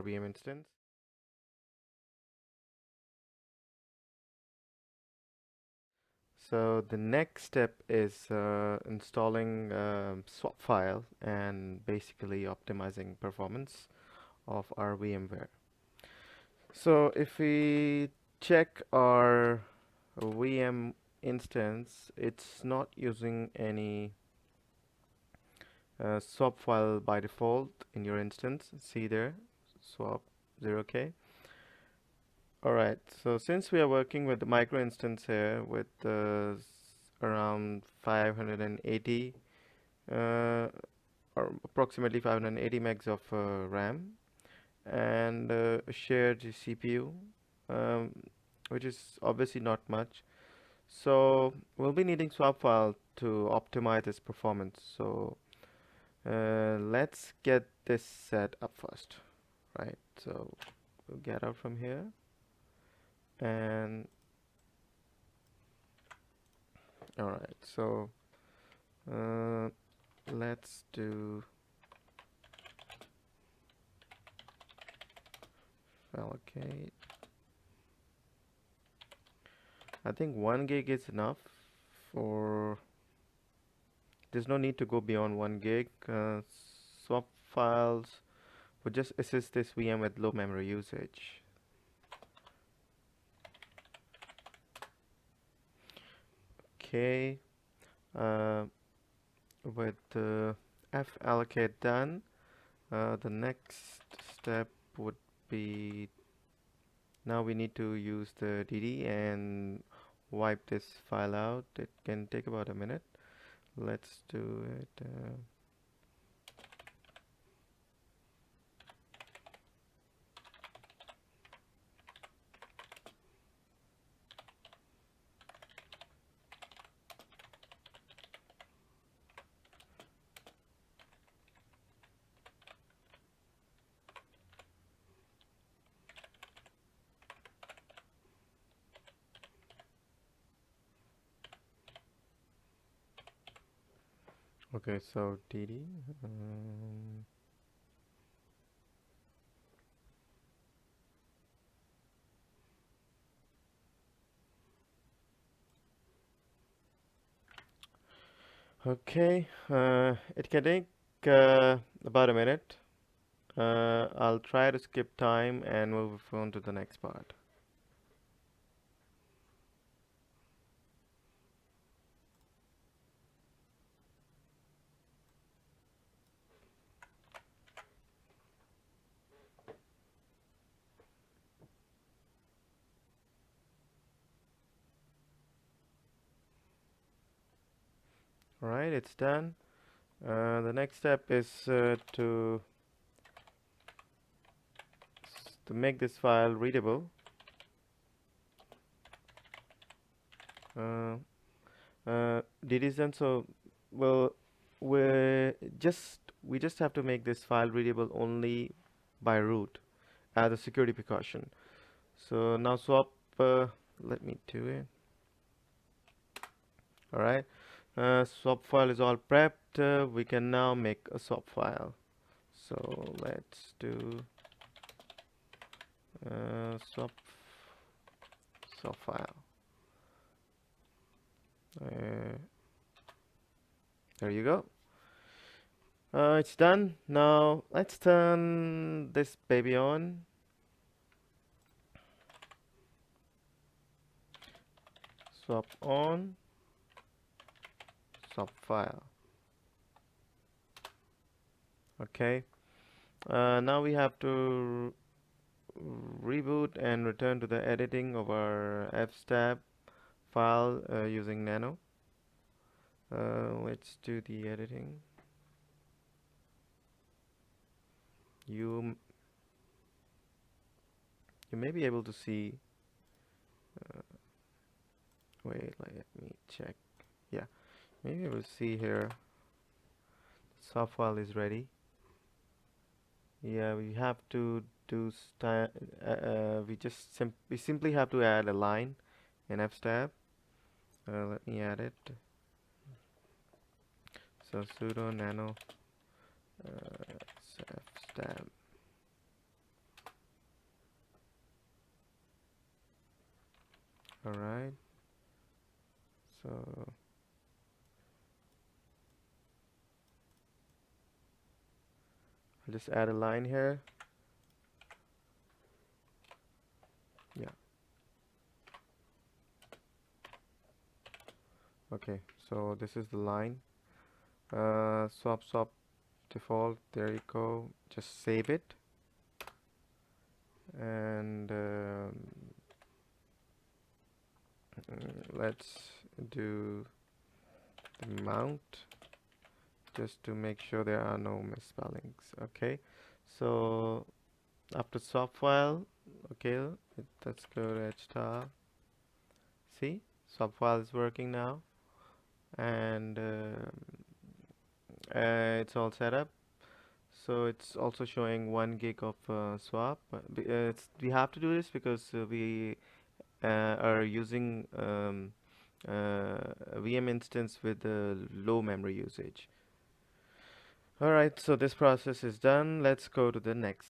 VM instance. So the next step is installing swap file and basically optimizing performance of our VMware. So if we check our VM instance, it's not using any swap file by default in your instance. See there, swap 0k. Alright, so since we are working with the micro instance here with around 580 or approximately 580 megs of RAM and a shared CPU, um, which is obviously not much. So we'll be needing swap file to optimize its performance. So let's get this set up first, right? So we'll get out from here and all right. So uh, let's do allocate. I think 1 gig is enough for. There's no need to go beyond 1 gig. Swap files would just assist this VM with low memory usage. Okay. Uh, with the F allocate done, the next step would be now we need to use the DD and wipe this file out. It can take about a minute. Let's do it. Okay, so DD. Okay, it can take about a minute. I'll try to skip time and move on to the next part. All right, it's done. The next step is to make this file readable. Uh, DD is done. So, well, we just have to make this file readable only by root as a security precaution. So now swap. Let me do it. All right. Swap file is all prepped. We can now make a swap file. So let's do swap file. Uh, there you go. It's done. Now let's turn this baby on. Swap on. Swap file. Okay. Now we have to reboot and return to the editing of our fstab file using nano. Let's do the editing. You may be able to see. Wait, let me check. Yeah, maybe we'll see here. Soft file is ready. Yeah, we have to do we simply have to add a line in fstab. Let me add it. So sudo nano fstab. All right. So I'll just add a line here. Yeah. Okay. So this is the line. Swap default. There you go. Just save it. And let's do the mount just to make sure there are no misspellings. Okay. So after swap file, okay, let's go to edge tab. See, swap file is working now, and it's all set up. So it's also showing 1 gig of swap. But we have to do this because we are using a VM instance with low memory usage. All right, so this process is done. Let's go to the next.